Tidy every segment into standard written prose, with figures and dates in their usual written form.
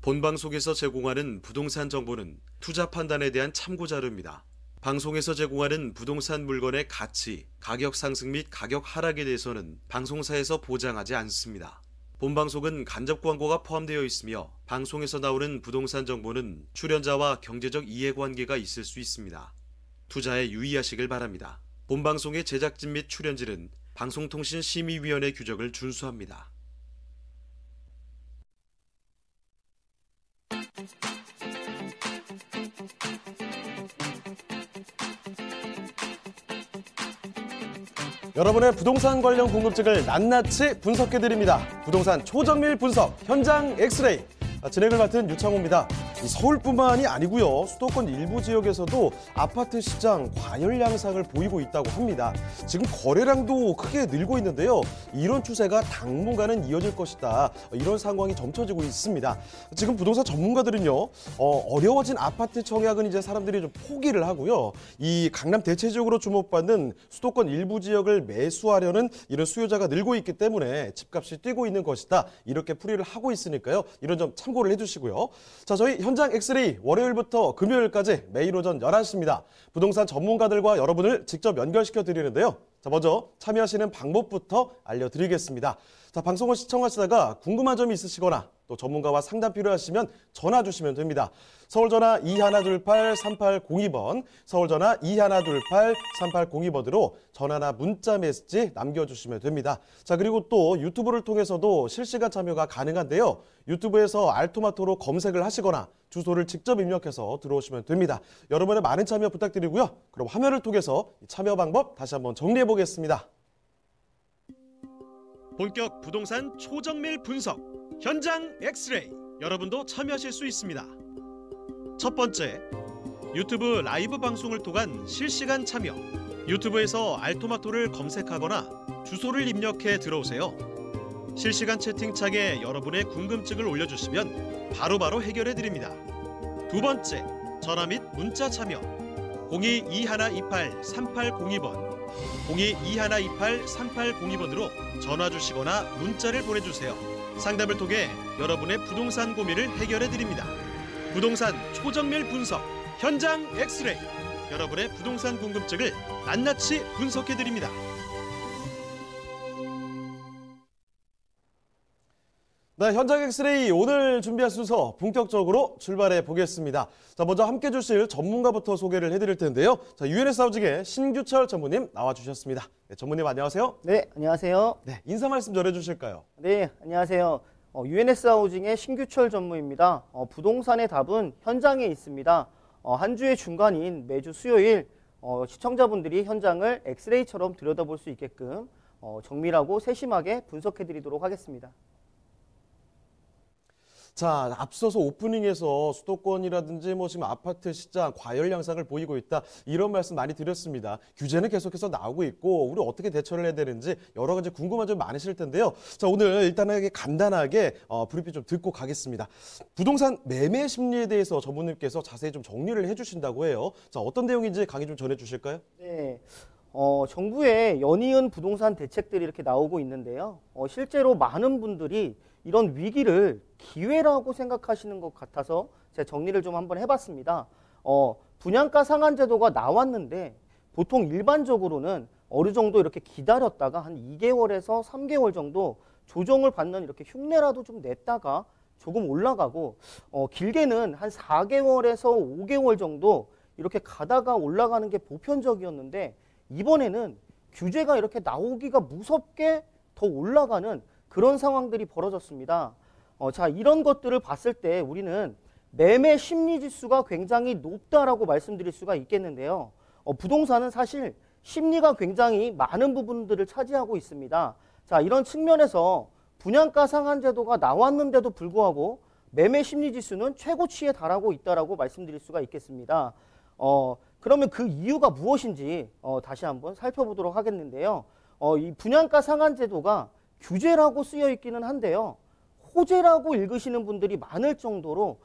본방송에서 제공하는 부동산 정보는 투자 판단에 대한 참고 자료입니다. 방송에서 제공하는 부동산 물건의 가치, 가격 상승 및 가격 하락에 대해서는 방송사에서 보장하지 않습니다. 본방송은 간접 광고가 포함되어 있으며 방송에서 나오는 부동산 정보는 출연자와 경제적 이해관계가 있을 수 있습니다. 투자에 유의하시길 바랍니다. 본방송의 제작진 및 출연진은 방송통신심의위원회 규정을 준수합니다. 여러분의 부동산 관련 궁금증을 낱낱이 분석해드립니다. 부동산 초정밀 분석 현장 엑스레이. 진행을 맡은 유창호입니다. 서울뿐만이 아니고요. 수도권 일부 지역에서도 아파트 시장 과열 양상을 보이고 있다고 합니다. 지금 거래량도 크게 늘고 있는데요. 이런 추세가 당분간은 이어질 것이다. 이런 상황이 점쳐지고 있습니다. 지금 부동산 전문가들은요. 어려워진 아파트 청약은 이제 사람들이 좀 포기를 하고요. 이 강남 대체적으로 주목받는 수도권 일부 지역을 매수하려는 이런 수요자가 늘고 있기 때문에 집값이 뛰고 있는 것이다. 이렇게 풀이를 하고 있으니까요. 이런 점 참고를 해주시고요. 자, 저희 현장 엑스레이 월요일부터 금요일까지 매일 오전 11시입니다. 부동산 전문가들과 여러분을 직접 연결시켜 드리는데요. 자, 먼저 참여하시는 방법부터 알려드리겠습니다. 자, 방송을 시청하시다가 궁금한 점이 있으시거나 또 전문가와 상담 필요하시면 전화 주시면 됩니다. 서울전화 2128-3802번, 서울전화 2128-3802번으로 전화나 문자 메시지 남겨주시면 됩니다. 자, 그리고 또 유튜브를 통해서도 실시간 참여가 가능한데요. 유튜브에서 알토마토로 검색을 하시거나 주소를 직접 입력해서 들어오시면 됩니다. 여러분의 많은 참여 부탁드리고요. 그럼 화면을 통해서 참여 방법 다시 한번 정리해 보겠습니다. 본격 부동산 초정밀 분석 현장 엑스레이, 여러분도 참여하실 수 있습니다. 첫 번째, 유튜브 라이브 방송을 통한 실시간 참여. 유튜브에서 알토마토를 검색하거나 주소를 입력해 들어오세요. 실시간 채팅창에 여러분의 궁금증을 올려주시면 바로바로 해결해 드립니다. 두 번째, 전화 및 문자 참여. 02-2128-3802번, 02-2128-3802번으로 전화 주시거나 문자를 보내주세요. 상담을 통해 여러분의 부동산 고민을 해결해 드립니다. 부동산 초정밀 분석 현장 엑스레이, 여러분의 부동산 궁금증을 낱낱이 분석해 드립니다. 네, 현장 엑스레이 오늘 준비한 순서 본격적으로 출발해 보겠습니다. 자, 먼저 함께 주실 전문가부터 소개를 해드릴 텐데요. 자, 유엔에스 하우징의 신규철 전무님 나와주셨습니다. 네, 전무님 안녕하세요. 네, 안녕하세요. 네, 인사 말씀 전해주실까요? 네, 안녕하세요. 유엔에스 하우징의 신규철 전무입니다. 부동산의 답은 현장에 있습니다. 한 주의 중간인 매주 수요일 시청자분들이 현장을 엑스레이처럼 들여다볼 수 있게끔 정밀하고 세심하게 분석해드리도록 하겠습니다. 자, 앞서서 오프닝에서 수도권이라든지 지금 아파트 시장 과열 양상을 보이고 있다, 이런 말씀 많이 드렸습니다. 규제는 계속해서 나오고 있고 우리 어떻게 대처를 해야 되는지 여러 가지 궁금한 점 많으실 텐데요. 자, 오늘 일단은 간단하게 브리핑 좀 듣고 가겠습니다. 부동산 매매 심리에 대해서 전무님께서 자세히 좀 정리를 해주신다고 해요. 자, 어떤 내용인지 강의 좀 전해주실까요? 네. 정부의 연이은 부동산 대책들이 이렇게 나오고 있는데요. 실제로 많은 분들이 이런 위기를 기회라고 생각하시는 것 같아서 제가 정리를 좀 한번 해봤습니다. 분양가 상한 제도가 나왔는데 보통 일반적으로는 어느 정도 이렇게 기다렸다가 한 2개월에서 3개월 정도 조정을 받는 이렇게 흉내라도 좀 냈다가 조금 올라가고 길게는 한 4개월에서 5개월 정도 이렇게 가다가 올라가는 게 보편적이었는데 이번에는 규제가 이렇게 나오기가 무섭게 더 올라가는 그런 상황들이 벌어졌습니다. 자, 이런 것들을 봤을 때 우리는 매매 심리 지수가 굉장히 높다라고 말씀드릴 수가 있겠는데요. 부동산은 사실 심리가 굉장히 많은 부분들을 차지하고 있습니다. 자, 이런 측면에서 분양가 상한 제도가 나왔는데도 불구하고 매매 심리 지수는 최고치에 달하고 있다라고 말씀드릴 수가 있겠습니다. 그러면 그 이유가 무엇인지 다시 한번 살펴보도록 하겠는데요. 이 분양가 상한 제도가 규제라고 쓰여 있기는 한데요. 호재라고 읽으시는 분들이 많을 정도로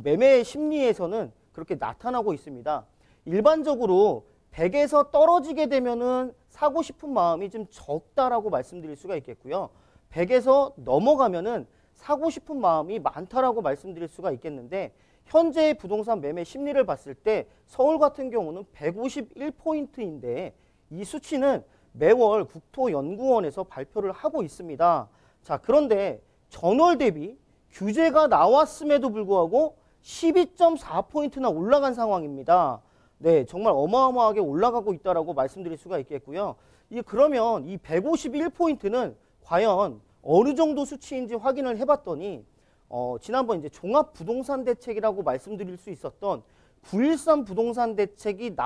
매매 심리에서는 그렇게 나타나고 있습니다. 일반적으로 100에서 떨어지게 되면은 사고 싶은 마음이 좀 적다라고 말씀드릴 수가 있겠고요. 100에서 넘어가면은 사고 싶은 마음이 많다라고 말씀드릴 수가 있겠는데 현재의 부동산 매매 심리를 봤을 때 서울 같은 경우는 151포인트인데 이 수치는 매월 국토연구원에서 발표를 하고 있습니다. 자, 그런데 전월 대비 규제가 나왔음에도 불구하고 12.4포인트나 올라간 상황입니다. 네, 정말 어마어마하게 올라가고 있다라고 말씀드릴 수가 있겠고요. 그러면 이 151포인트는 과연 어느 정도 수치인지 확인을 해봤더니 지난번 이제 종합부동산대책이라고 말씀드릴 수 있었던 9.13 부동산대책이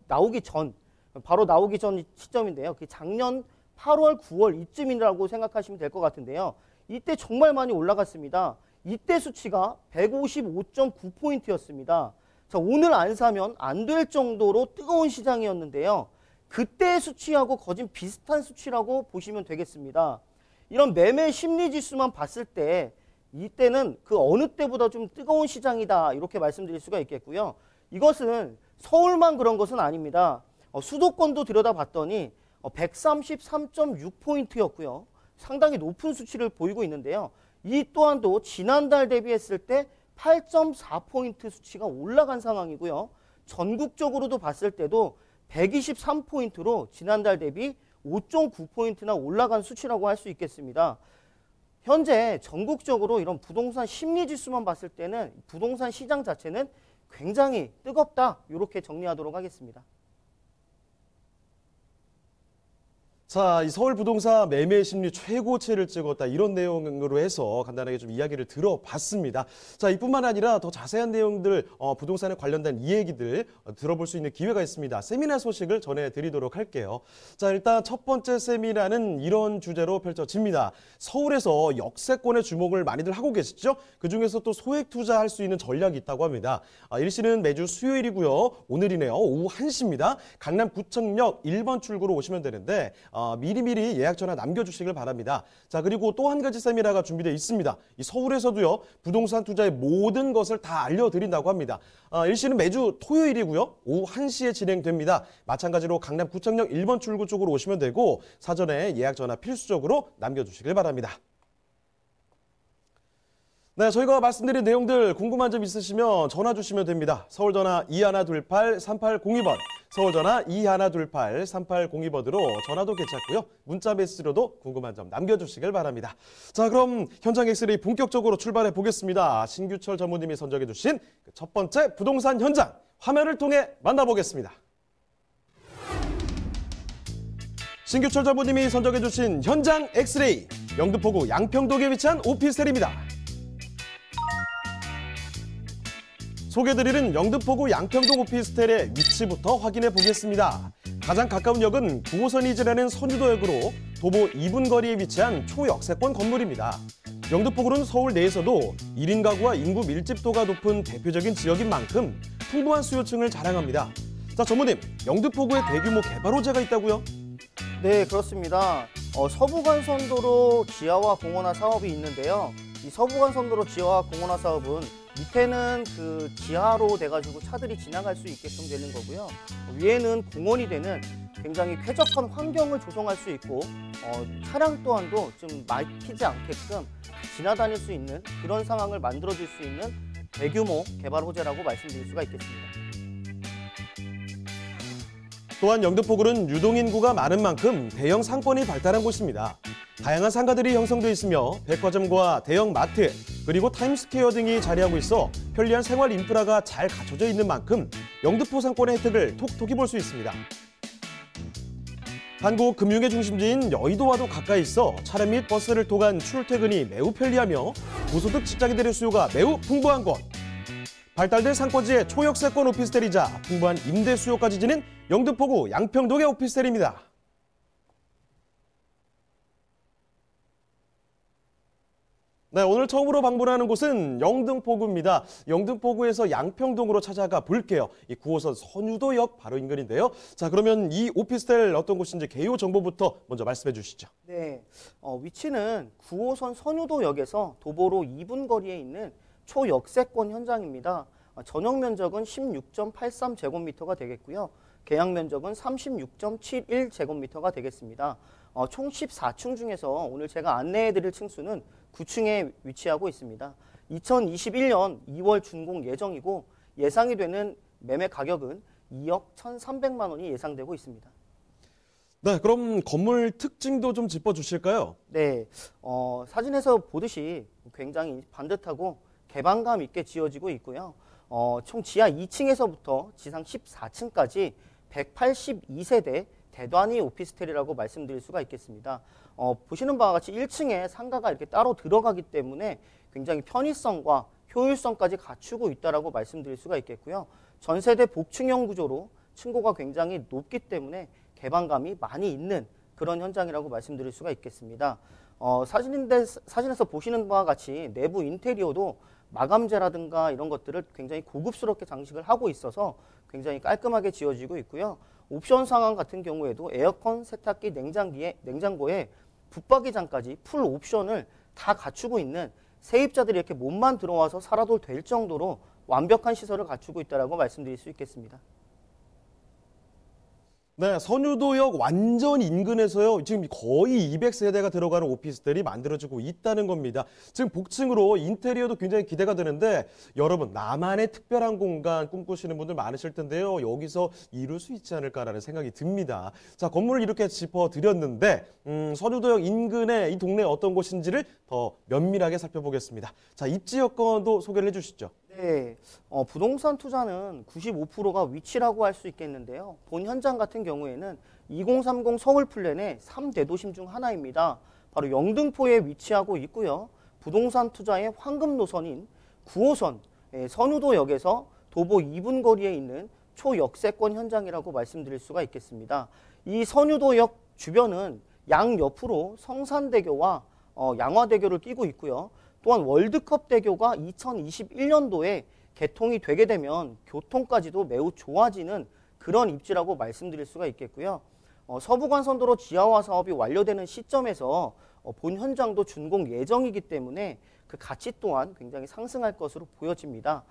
나오기 전, 바로 나오기 전 시점인데요. 그 작년 8월, 9월 이쯤이라고 생각하시면 될 것 같은데요. 이때 정말 많이 올라갔습니다. 이때 수치가 155.9포인트였습니다. 자, 오늘 안 사면 안 될 정도로 뜨거운 시장이었는데요. 그때 수치하고 거진 비슷한 수치라고 보시면 되겠습니다. 이런 매매 심리 지수만 봤을 때 이때는 그 어느 때보다 좀 뜨거운 시장이다 이렇게 말씀드릴 수가 있겠고요. 이것은 서울만 그런 것은 아닙니다. 수도권도 들여다봤더니 133.6포인트였고요. 상당히 높은 수치를 보이고 있는데요. 이 또한도 지난달 대비했을 때 8.4포인트 수치가 올라간 상황이고요. 전국적으로도 봤을 때도 123포인트로 지난달 대비 5.9포인트나 올라간 수치라고 할 수 있겠습니다. 현재 전국적으로 이런 부동산 심리지수만 봤을 때는 부동산 시장 자체는 굉장히 뜨겁다 이렇게 정리하도록 하겠습니다. 자, 이 서울 부동산 매매 심리 최고치를 찍었다 이런 내용으로 해서 간단하게 좀 이야기를 들어봤습니다. 자, 이뿐만 아니라 더 자세한 내용들 부동산에 관련된 이야기들 들어볼 수 있는 기회가 있습니다. 세미나 소식을 전해드리도록 할게요. 자, 일단 첫 번째 세미나는 이런 주제로 펼쳐집니다. 서울에서 역세권에 주목을 많이들 하고 계시죠? 그중에서 또 소액 투자할 수 있는 전략이 있다고 합니다. 일시는 매주 수요일이고요. 오늘이네요. 오후 1시입니다. 강남구청역 1번 출구로 오시면 되는데 미리미리 예약 전화 남겨주시길 바랍니다. 자, 그리고 또 한 가지 세미나가 준비되어 있습니다. 이 서울에서도요, 부동산 투자의 모든 것을 다 알려드린다고 합니다. 일시는 매주 토요일이고요. 오후 1시에 진행됩니다. 마찬가지로 강남구청역 1번 출구 쪽으로 오시면 되고 사전에 예약 전화 필수적으로 남겨주시길 바랍니다. 네, 저희가 말씀드린 내용들 궁금한 점 있으시면 전화 주시면 됩니다. 서울전화 2128-3802번, 서울전화 2128-3802번으로 전화도 괜찮고요. 문자 메시지로도 궁금한 점 남겨주시길 바랍니다. 자, 그럼 현장 엑스레이 본격적으로 출발해 보겠습니다. 신규철 전무님이 선정해 주신 첫 번째 부동산 현장 화면을 통해 만나보겠습니다. 신규철 전무님이 선정해 주신 현장 엑스레이, 영등포구 양평동에 위치한 오피스텔입니다. 소개드리는 영등포구 양평동 오피스텔의 위치부터 확인해 보겠습니다. 가장 가까운 역은 9호선이 지나는 선유도역으로 도보 2분 거리에 위치한 초역세권 건물입니다. 영등포구는 서울 내에서도 1인 가구와 인구 밀집도가 높은 대표적인 지역인 만큼 풍부한 수요층을 자랑합니다. 자, 전무님, 영등포구에 대규모 개발 호재가 있다고요? 네, 그렇습니다. 서부간선도로 지하화 공원화 사업이 있는데요. 이 서부간선도로 지하화 공원화 사업은 밑에는 그 지하로 돼가지고 차들이 지나갈 수 있게끔 되는 거고요. 위에는 공원이 되는 굉장히 쾌적한 환경을 조성할 수 있고 차량 또한도 좀 막히지 않게끔 지나다닐 수 있는 그런 상황을 만들어줄 수 있는 대규모 개발 호재라고 말씀드릴 수가 있겠습니다. 또한 영등포구는 유동인구가 많은 만큼 대형 상권이 발달한 곳입니다. 다양한 상가들이 형성돼 있으며 백화점과 대형 마트, 그리고 타임스퀘어 등이 자리하고 있어 편리한 생활 인프라가 잘 갖춰져 있는 만큼 영등포 상권의 혜택을 톡톡히 볼 수 있습니다. 한국 금융의 중심지인 여의도와도 가까이 있어 차량 및 버스를 통한 출퇴근이 매우 편리하며 고소득 직장인들의 수요가 매우 풍부한 곳. 발달된 상권지의 초역세권 오피스텔이자 풍부한 임대 수요까지 지닌 영등포구 양평동의 오피스텔입니다. 네, 오늘 처음으로 방문하는 곳은 영등포구입니다. 영등포구에서 양평동으로 찾아가 볼게요. 이 9호선 선유도역 바로 인근인데요. 자, 그러면 이 오피스텔 어떤 곳인지 개요 정보부터 먼저 말씀해 주시죠. 네, 위치는 9호선 선유도역에서 도보로 2분 거리에 있는 초역세권 현장입니다. 전용 면적은 16.83제곱미터가 되겠고요. 계약 면적은 36.71제곱미터가 되겠습니다. 총 14층 중에서 오늘 제가 안내해드릴 층수는 9층에 위치하고 있습니다. 2021년 2월 준공 예정이고 예상이 되는 매매 가격은 2억 1,300만 원이 예상되고 있습니다. 네, 그럼 건물 특징도 좀 짚어주실까요? 네, 사진에서 보듯이 굉장히 반듯하고 개방감 있게 지어지고 있고요. 총 지하 2층에서부터 지상 14층까지 182세대 대단위 오피스텔이라고 말씀드릴 수가 있겠습니다. 보시는 바와 같이 1층에 상가가 이렇게 따로 들어가기 때문에 굉장히 편의성과 효율성까지 갖추고 있다라고 말씀드릴 수가 있겠고요. 전세대 복층형 구조로 층고가 굉장히 높기 때문에 개방감이 많이 있는 그런 현장이라고 말씀드릴 수가 있겠습니다. 사진에서 보시는 바와 같이 내부 인테리어도 마감재라든가 이런 것들을 굉장히 고급스럽게 장식을 하고 있어서 굉장히 깔끔하게 지어지고 있고요. 옵션 상황 같은 경우에도 에어컨, 세탁기, 냉장고에 붙박이장까지 풀 옵션을 다 갖추고 있는 세입자들이 이렇게 몸만 들어와서 살아도 될 정도로 완벽한 시설을 갖추고 있다고 말씀드릴 수 있겠습니다. 네, 선유도역 완전 인근에서요. 지금 거의 200세대가 들어가는 오피스텔이 만들어지고 있다는 겁니다. 지금 복층으로 인테리어도 굉장히 기대가 되는데 여러분 나만의 특별한 공간 꿈꾸시는 분들 많으실 텐데요. 여기서 이룰 수 있지 않을까라는 생각이 듭니다. 자, 건물을 이렇게 짚어드렸는데 선유도역 인근의 이 동네 어떤 곳인지를 더 면밀하게 살펴보겠습니다. 자, 입지 여건도 소개를 해주시죠. 네, 부동산 투자는 95%가 위치라고 할 수 있겠는데요. 본 현장 같은 경우에는 2030 서울 플랜의 3대도심 중 하나입니다. 바로 영등포에 위치하고 있고요. 부동산 투자의 황금 노선인 9호선 선유도역에서 도보 2분 거리에 있는 초역세권 현장이라고 말씀드릴 수가 있겠습니다. 이 선유도역 주변은 양옆으로 성산대교와 양화대교를 끼고 있고요. 또한 월드컵 대교가 2021년도에 개통이 되게 되면 교통까지도 매우 좋아지는 그런 입지라고 말씀드릴 수가 있겠고요. 서부간선도로 지하화 사업이 완료되는 시점에서 본 현장도 준공 예정이기 때문에 그 가치 또한 굉장히 상승할 것으로 보여집니다.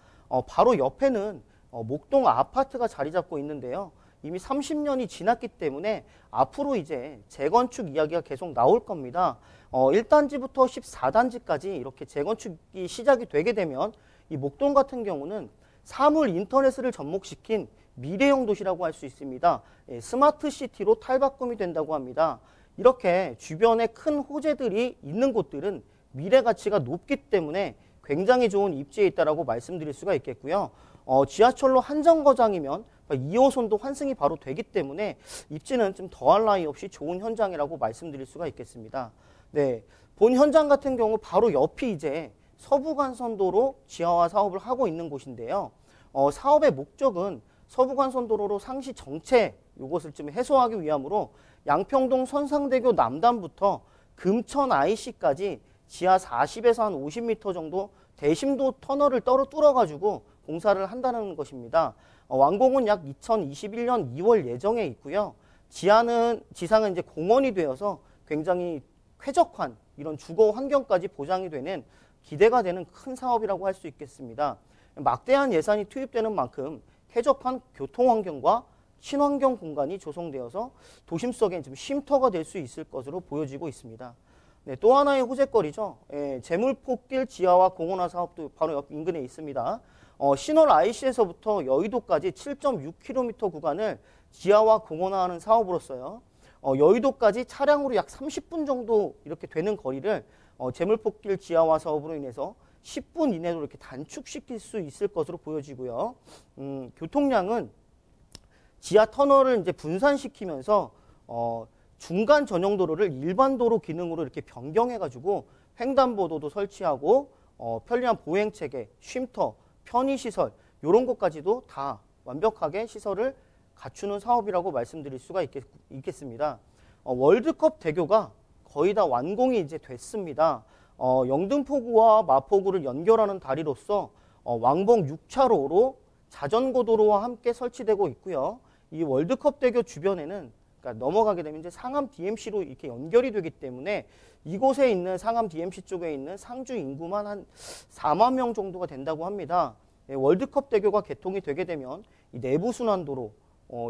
바로 옆에는 목동 아파트가 자리 잡고 있는데요. 이미 30년이 지났기 때문에 앞으로 이제 재건축 이야기가 계속 나올 겁니다. 1단지부터 14단지까지 이렇게 재건축이 시작이 되게 되면 이 목동 같은 경우는 사물 인터넷을 접목시킨 미래형 도시라고 할 수 있습니다. 스마트 시티로 탈바꿈이 된다고 합니다. 이렇게 주변에 큰 호재들이 있는 곳들은 미래 가치가 높기 때문에 굉장히 좋은 입지에 있다라고 말씀드릴 수가 있겠고요. 지하철로 한정거장이면 2호선도 환승이 바로 되기 때문에 입지는 좀 더할 나위 없이 좋은 현장이라고 말씀드릴 수가 있겠습니다. 네, 본 현장 같은 경우 바로 옆이 이제 서부간선도로 지하화 사업을 하고 있는 곳인데요. 사업의 목적은 서부간선도로로 상시 정체 이것을 좀 해소하기 위함으로 양평동 선상대교 남단부터 금천 IC까지 지하 40에서 한 50m 정도 대심도 터널을 뚫어가지고 공사를 한다는 것입니다. 완공은 약 2021년 2월 예정에 있고요. 지상은 이제 공원이 되어서 굉장히 쾌적한 이런 주거 환경까지 보장이 되는 기대가 되는 큰 사업이라고 할 수 있겠습니다. 막대한 예산이 투입되는 만큼 쾌적한 교통 환경과 친환경 공간이 조성되어서 도심 속에 좀 쉼터가 될 수 있을 것으로 보여지고 있습니다. 네, 또 하나의 호재거리죠. 재물포길 지하화 공원화 사업도 바로 옆 인근에 있습니다. 신월 IC에서부터 여의도까지 7.6km 구간을 지하화 공원화하는 사업으로서요. 여의도까지 차량으로 약 30분 정도 이렇게 되는 거리를 재물포길 지하화 사업으로 인해서 10분 이내로 이렇게 단축시킬 수 있을 것으로 보여지고요. 교통량은 지하 터널을 이제 분산시키면서 중간 전용 도로를 일반 도로 기능으로 이렇게 변경해가지고 횡단보도도 설치하고 편리한 보행 체계, 쉼터, 편의시설 이런 것까지도 다 완벽하게 시설을 갖추는 사업이라고 말씀드릴 수가 있겠습니다. 월드컵 대교가 거의 다 완공이 이제 됐습니다. 영등포구와 마포구를 연결하는 다리로서 왕복 6차로로 자전거 도로와 함께 설치되고 있고요. 이 월드컵 대교 주변에는 그러니까 넘어가게 되면 이제 상암 DMC로 이렇게 연결이 되기 때문에 이곳에 있는 상암 DMC 쪽에 있는 상주 인구만 한 4만 명 정도가 된다고 합니다. 월드컵 대교가 개통이 되게 되면 이 내부순환도로,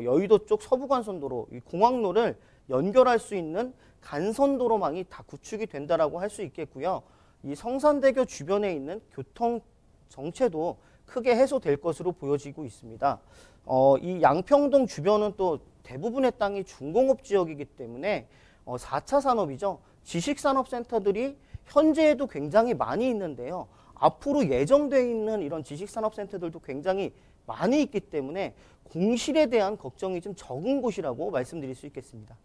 여의도 쪽 서부간선도로, 이 공항로를 연결할 수 있는 간선도로망이 다 구축이 된다라고 할 수 있겠고요. 이 성산대교 주변에 있는 교통 정체도 크게 해소될 것으로 보여지고 있습니다. 이 양평동 주변은 또 대부분의 땅이 중공업 지역이기 때문에 4차 산업이죠. 지식산업센터들이 현재에도 굉장히 많이 있는데요. 앞으로 예정되어 있는 이런 지식산업센터들도 굉장히 많이 있기 때문에 공실에 대한 걱정이 좀 적은 곳이라고 말씀드릴 수 있겠습니다.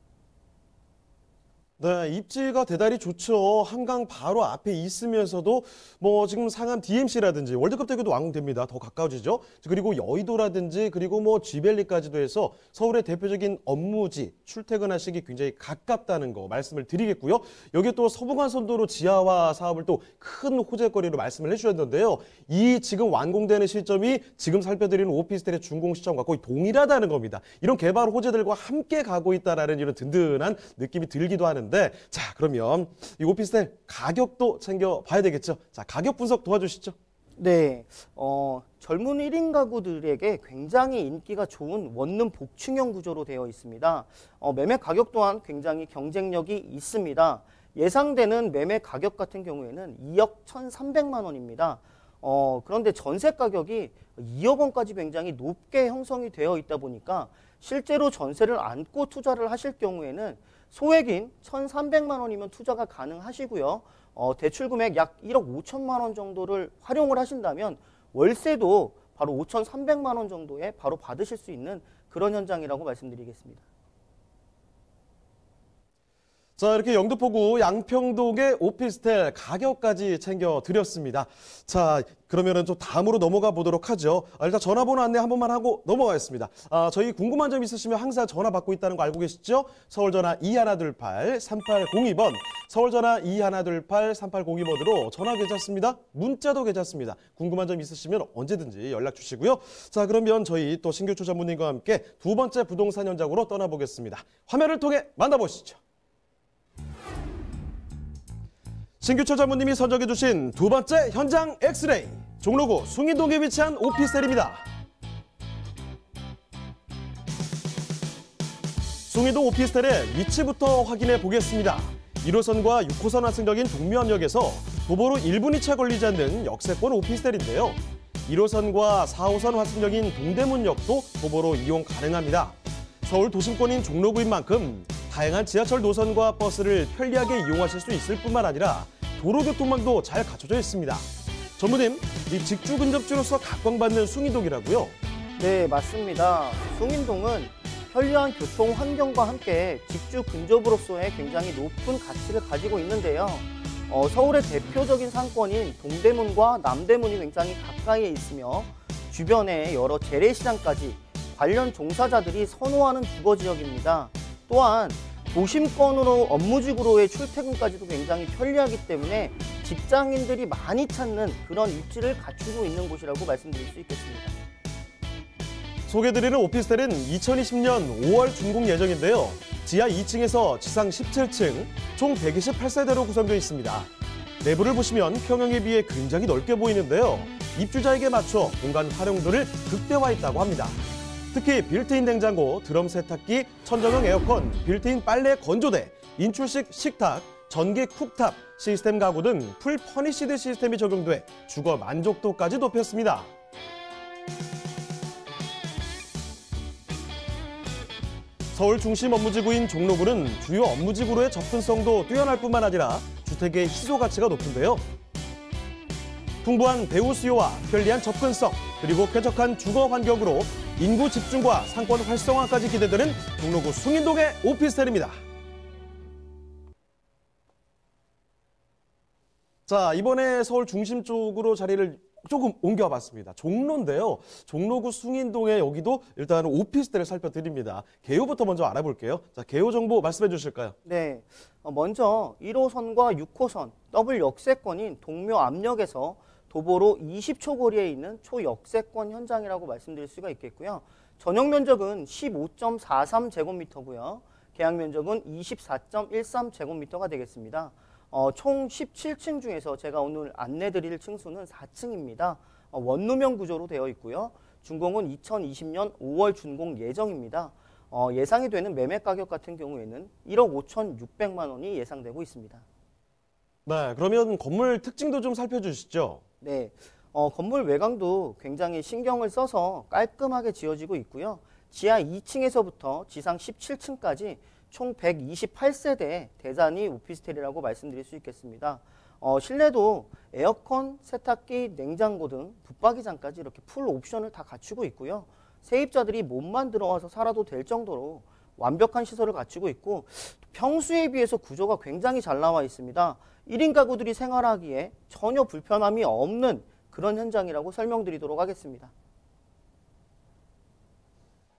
네, 입지가 대단히 좋죠. 한강 바로 앞에 있으면서도 뭐 지금 상암 DMC라든지 월드컵 대교도 완공됩니다. 더 가까워지죠. 그리고 여의도라든지 그리고 뭐 G밸리까지도 해서 서울의 대표적인 업무지 출퇴근하시기 굉장히 가깝다는 거 말씀을 드리겠고요. 여기 또 서부간선도로 지하화 사업을 또 큰 호재거리로 말씀을 해주셨는데요. 이 지금 완공되는 시점이 지금 살펴드리는 오피스텔의 준공 시점과 거의 동일하다는 겁니다. 이런 개발 호재들과 함께 가고 있다라는 이런 든든한 느낌이 들기도 하는데 자, 그러면 이 오피스텔 가격도 챙겨봐야 되겠죠. 자, 가격 분석 도와주시죠. 네, 젊은 1인 가구들에게 굉장히 인기가 좋은 원룸 복층형 구조로 되어 있습니다. 매매 가격 또한 굉장히 경쟁력이 있습니다. 예상되는 매매 가격 같은 경우에는 2억 1,300만 원입니다. 그런데 전세 가격이 2억 원까지 굉장히 높게 형성이 되어 있다 보니까 실제로 전세를 안고 투자를 하실 경우에는 소액인 1,300만 원이면 투자가 가능하시고요. 대출 금액 약 1억 5천만 원 정도를 활용을 하신다면 월세도 바로 5,300만 원 정도에 바로 받으실 수 있는 그런 현장이라고 말씀드리겠습니다. 자, 이렇게 영등포구 양평동의 오피스텔 가격까지 챙겨드렸습니다. 자, 그러면은 좀 다음으로 넘어가 보도록 하죠. 일단 전화번호 안내 한 번만 하고 넘어가겠습니다. 저희 궁금한 점 있으시면 항상 전화 받고 있다는 거 알고 계시죠? 서울전화 2128-3802번, 서울전화 2128-3802번으로 전화 괜찮습니다. 문자도 괜찮습니다. 궁금한 점 있으시면 언제든지 연락 주시고요. 자, 그러면 저희 또 신규초 전문님과 함께 두 번째 부동산 현장으로 떠나보겠습니다. 화면을 통해 만나보시죠. 신규철 전무님이 선정해주신 두 번째 현장 엑스레이, 종로구 숭인동에 위치한 오피스텔입니다. 숭인동 오피스텔의 위치부터 확인해 보겠습니다. 1호선과 6호선 환승역인 동묘암역에서 도보로 1분이 채 걸리지 않는 역세권 오피스텔인데요. 1호선과 4호선 환승역인 동대문역도 도보로 이용 가능합니다. 서울 도심권인 종로구인 만큼 다양한 지하철 노선과 버스를 편리하게 이용하실 수 있을 뿐만 아니라 도로교통망도 잘 갖춰져 있습니다. 전무님, 이 직주 근접지로서 각광받는 숭인동이라고요? 네, 맞습니다. 숭인동은 편리한 교통 환경과 함께 직주 근접으로서의 굉장히 높은 가치를 가지고 있는데요. 서울의 대표적인 상권인 동대문과 남대문이 굉장히 가까이에 있으며 주변에 여러 재래시장까지 관련 종사자들이 선호하는 주거지역입니다. 또한 도심권으로 업무직으로의 출퇴근까지도 굉장히 편리하기 때문에 직장인들이 많이 찾는 그런 입지를 갖추고 있는 곳이라고 말씀드릴 수 있겠습니다. 소개드리는 오피스텔은 2020년 5월 준공 예정인데요. 지하 2층에서 지상 17층, 총 128세대로 구성되어 있습니다. 내부를 보시면 평형에 비해 굉장히 넓게 보이는데요. 입주자에게 맞춰 공간 활용도를 극대화했다고 합니다. 특히 빌트인 냉장고, 드럼 세탁기, 천정형 에어컨, 빌트인 빨래 건조대, 인출식 식탁, 전기 쿡탑, 시스템 가구 등 풀 퍼니시드 시스템이 적용돼 주거 만족도까지 높였습니다. 서울 중심 업무지구인 종로구는 주요 업무지구로의 접근성도 뛰어날 뿐만 아니라 주택의 희소 가치가 높은데요. 풍부한 배우 수요와 편리한 접근성, 그리고 쾌적한 주거 환경으로 인구 집중과 상권 활성화까지 기대되는 종로구 숭인동의 오피스텔입니다. 자, 이번에 서울 중심 쪽으로 자리를 조금 옮겨봤습니다. 종로인데요. 종로구 숭인동에 여기도 일단 오피스텔을 살펴드립니다. 개요부터 먼저 알아볼게요. 자, 개요 정보 말씀해 주실까요? 네, 먼저 1호선과 6호선 더블 역세권인 동묘암역에서 도보로 20초 거리에 있는 초역세권 현장이라고 말씀드릴 수가 있겠고요. 전용 면적은 15.43제곱미터고요. 계약 면적은 24.13제곱미터가 되겠습니다. 총 17층 중에서 제가 오늘 안내드릴 층수는 4층입니다. 원룸형 구조로 되어 있고요. 준공은 2020년 5월 준공 예정입니다. 예상이 되는 매매 가격 같은 경우에는 1억 5,600만 원이 예상되고 있습니다. 네, 그러면 건물 특징도 좀 살펴주시죠. 네, 건물 외곽도 굉장히 신경을 써서 깔끔하게 지어지고 있고요. 지하 2층에서부터 지상 17층까지 총 128세대의 대단위 오피스텔이라고 말씀드릴 수 있겠습니다. 실내도 에어컨, 세탁기, 냉장고 등 붙박이장까지 이렇게 풀 옵션을 다 갖추고 있고요. 세입자들이 몸만 들어와서 살아도 될 정도로 완벽한 시설을 갖추고 있고 평수에 비해서 구조가 굉장히 잘 나와 있습니다. 1인 가구들이 생활하기에 전혀 불편함이 없는 그런 현장이라고 설명드리도록 하겠습니다.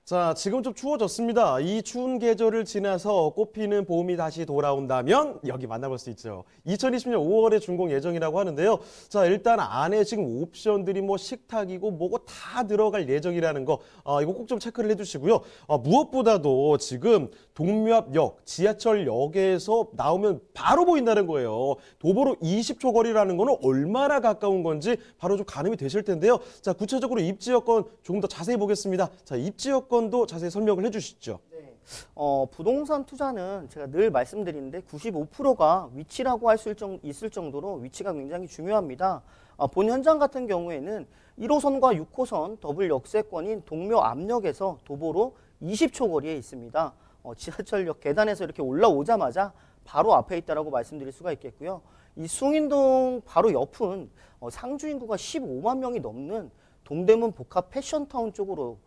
자, 지금 좀 추워졌습니다. 이 추운 계절을 지나서 꽃피는 봄이 다시 돌아온다면 여기 만나볼 수 있죠. 2020년 5월에 준공 예정이라고 하는데요. 자, 일단 안에 지금 옵션들이 뭐 식탁이고 뭐고 다 들어갈 예정이라는 거, 이거 꼭 좀 체크를 해주시고요. 무엇보다도 지금 동묘압역, 지하철역에서 나오면 바로 보인다는 거예요. 도보로 20초 거리라는 거는 얼마나 가까운 건지 바로 좀 가늠이 되실 텐데요. 자, 구체적으로 입지 여건 조금 더 자세히 보겠습니다. 자, 입지 여건도 자세히 설명을 해주시죠. 네. 부동산 투자는 제가 늘 말씀드리는데 95%가 위치라고 할 수 있을 정도로 위치가 굉장히 중요합니다. 본 현장 같은 경우에는 1호선과 6호선 더블 역세권인 동묘압역에서 도보로 20초 거리에 있습니다. 지하철역 계단에서 이렇게 올라오자마자 바로 앞에 있다라고 말씀드릴 수가 있겠고요. 이 숭인동 바로 옆은 상주 인구가 15만 명이 넘는 동대문 복합 패션타운 쪽으로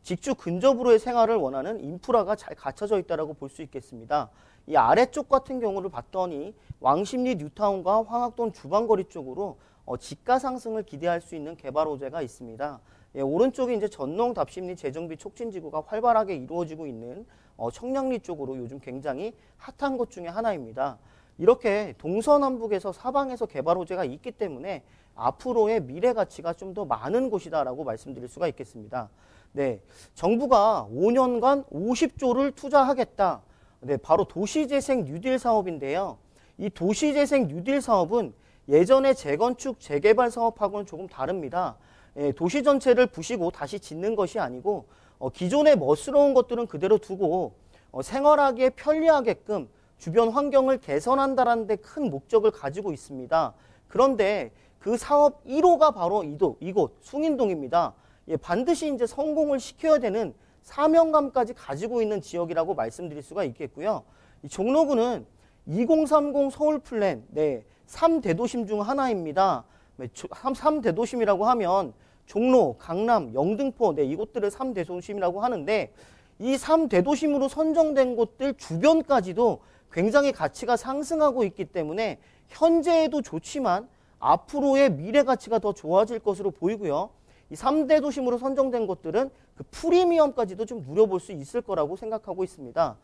직주 근접으로의 생활을 원하는 인프라가 잘 갖춰져 있다라고 볼 수 있겠습니다. 이 아래쪽 같은 경우를 봤더니 왕십리 뉴타운과 황학동 주방거리 쪽으로 지가 상승을 기대할 수 있는 개발 호재가 있습니다. 예, 오른쪽이 이제 전농 답심리 재정비 촉진 지구가 활발하게 이루어지고 있는 청량리 쪽으로 요즘 굉장히 핫한 곳 중에 하나입니다. 이렇게 동서남북에서 사방에서 개발 호재가 있기 때문에 앞으로의 미래 가치가 좀 더 많은 곳이다라고 말씀드릴 수가 있겠습니다. 네, 정부가 5년간 50조를 투자하겠다. 네, 바로 도시재생 뉴딜 사업인데요. 이 도시재생 뉴딜 사업은 예전의 재건축, 재개발 사업하고는 조금 다릅니다. 예, 도시 전체를 부시고 다시 짓는 것이 아니고 기존의 멋스러운 것들은 그대로 두고 생활하기에 편리하게끔 주변 환경을 개선한다는 데 큰 목적을 가지고 있습니다. 그런데 그 사업 1호가 바로 이곳 숭인동입니다. 예, 반드시 이제 성공을 시켜야 되는 사명감까지 가지고 있는 지역이라고 말씀드릴 수가 있겠고요. 이 종로구는 2030 서울 플랜, 네, 3대도심 중 하나입니다. 3대도심이라고 하면 종로, 강남, 영등포, 네, 이곳들을 3대도심이라고 하는데 이 3대도심으로 선정된 곳들 주변까지도 굉장히 가치가 상승하고 있기 때문에 현재에도 좋지만 앞으로의 미래 가치가 더 좋아질 것으로 보이고요. 이 3대 도심으로 선정된 곳들은 그 프리미엄까지도 좀 누려볼 수 있을 거라고 생각하고 있습니다.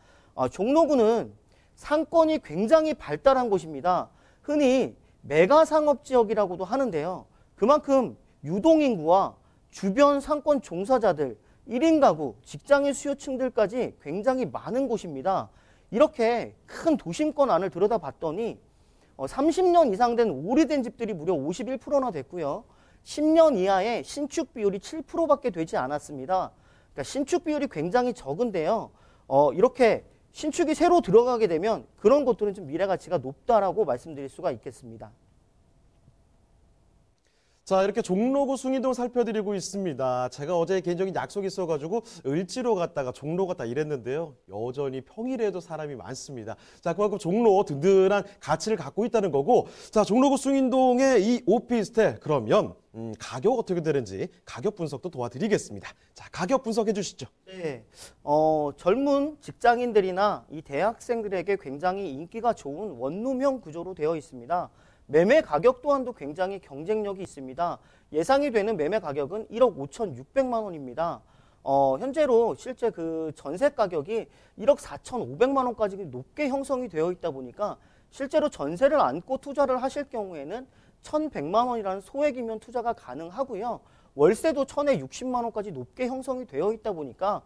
종로구는 상권이 굉장히 발달한 곳입니다. 흔히 메가상업지역이라고도 하는데요. 그만큼 유동인구와 주변 상권 종사자들, 1인 가구, 직장인 수요층들까지 굉장히 많은 곳입니다. 이렇게 큰 도심권 안을 들여다봤더니 30년 이상 된 오래된 집들이 무려 51%나 됐고요. 10년 이하의 신축 비율이 7%밖에 되지 않았습니다. 그러니까 신축 비율이 굉장히 적은데요. 이렇게 신축이 새로 들어가게 되면 그런 것들은 좀 미래 가치가 높다라고 말씀드릴 수가 있겠습니다. 자, 이렇게 종로구 숭인동 살펴드리고 있습니다. 제가 어제 개인적인 약속이 있어가지고 을지로 갔다가 종로 갔다 이랬는데요. 여전히 평일에도 사람이 많습니다. 자, 그만큼 종로 든든한 가치를 갖고 있다는 거고, 자, 종로구 숭인동의 이 오피스텔, 그러면 가격 어떻게 되는지 가격 분석도 도와드리겠습니다. 자, 가격 분석해 주시죠. 네, 젊은 직장인들이나 이 대학생들에게 굉장히 인기가 좋은 원룸형 구조로 되어 있습니다. 매매 가격 또한도 굉장히 경쟁력이 있습니다. 예상이 되는 매매 가격은 1억 5,600만 원입니다. 현재로 실제 그 전세 가격이 1억 4,500만 원까지 높게 형성이 되어 있다 보니까 실제로 전세를 안고 투자를 하실 경우에는 1,100만 원이라는 소액이면 투자가 가능하고요. 월세도 1,060만 원까지 높게 형성이 되어 있다 보니까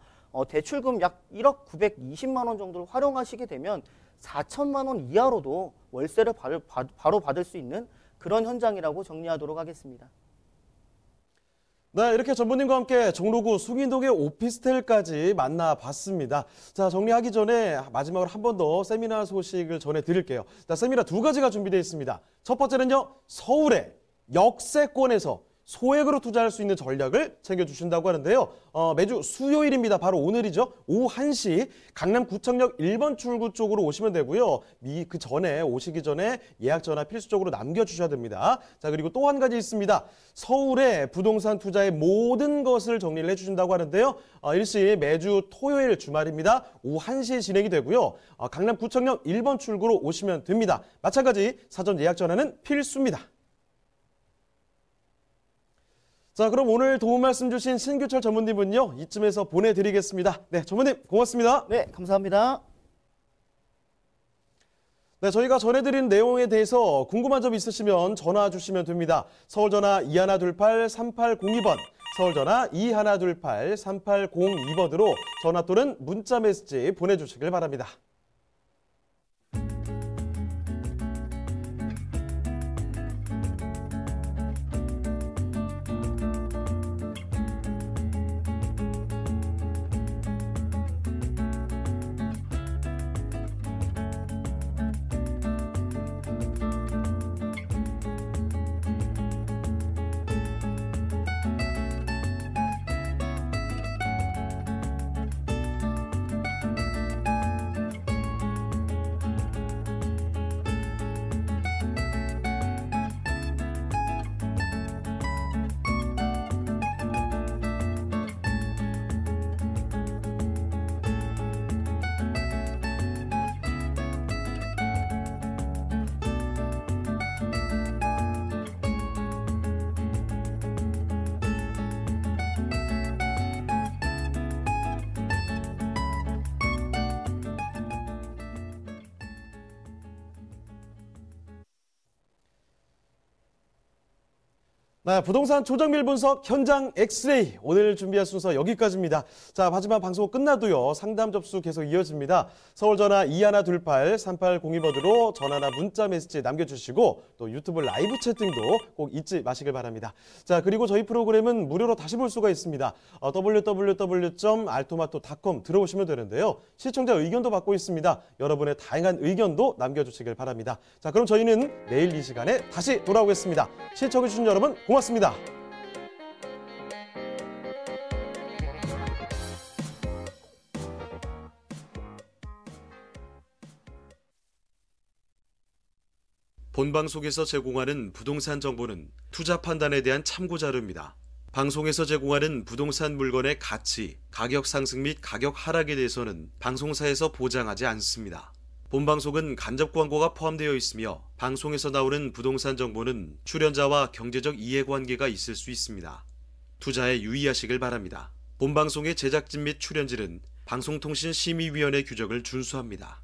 대출금 약 1억 920만 원 정도를 활용하시게 되면 4천만 원 이하로도 월세를 바로 받을 수 있는 그런 현장이라고 정리하도록 하겠습니다. 네, 이렇게 전무님과 함께 종로구 숭인동의 오피스텔까지 만나봤습니다. 자, 정리하기 전에 마지막으로 한 번 더 세미나 소식을 전해드릴게요. 자, 세미나 두 가지가 준비되어 있습니다. 첫 번째는요, 서울의 역세권에서 소액으로 투자할 수 있는 전략을 챙겨주신다고 하는데요. 매주 수요일입니다. 바로 오늘이죠. 오후 1시 강남구청역 1번 출구 쪽으로 오시면 되고요. 그 전에 오시기 전에 예약 전화 필수적으로 남겨주셔야 됩니다. 자, 그리고 또 한 가지 있습니다. 서울의 부동산 투자의 모든 것을 정리를 해주신다고 하는데요. 일시 매주 토요일 주말입니다. 오후 1시에 진행이 되고요. 강남구청역 1번 출구로 오시면 됩니다. 마찬가지 사전 예약 전화는 필수입니다. 자, 그럼 오늘 도움 말씀 주신 신규철 전무님은요, 이쯤에서 보내드리겠습니다. 네, 전무님 고맙습니다. 네, 감사합니다. 네, 저희가 전해드린 내용에 대해서 궁금한 점 있으시면 전화 주시면 됩니다. 서울전화 2128-3802번, 서울전화 2128-3802번으로 전화 또는 문자 메시지 보내주시길 바랍니다. 네, 부동산 조정밀 분석 현장 엑스레이 오늘 준비한 순서 여기까지입니다. 자, 하지만 방송 끝나도요, 상담 접수 계속 이어집니다. 서울전화 2128-3802번으로 전화나 문자 메시지 남겨주시고 또 유튜브 라이브 채팅도 꼭 잊지 마시길 바랍니다. 자, 그리고 저희 프로그램은 무료로 다시 볼 수가 있습니다. www.altomato.com 들어오시면 되는데요. 시청자 의견도 받고 있습니다. 여러분의 다양한 의견도 남겨주시길 바랍니다. 자, 그럼 저희는 내일 이 시간에 다시 돌아오겠습니다. 시청해주신 여러분 고맙습니다. 본방송에서 제공하는 부동산 정보는 투자 판단에 대한 참고 자료입니다. 방송에서 제공하는 부동산 물건의 가치, 가격 상승 및 가격 하락에 대해서는 방송사에서 보장하지 않습니다. 본방송은 간접 광고가 포함되어 있으며 방송에서 나오는 부동산 정보는 출연자와 경제적 이해관계가 있을 수 있습니다. 투자에 유의하시길 바랍니다. 본방송의 제작진 및 출연진은 방송통신심의위원회 규정을 준수합니다.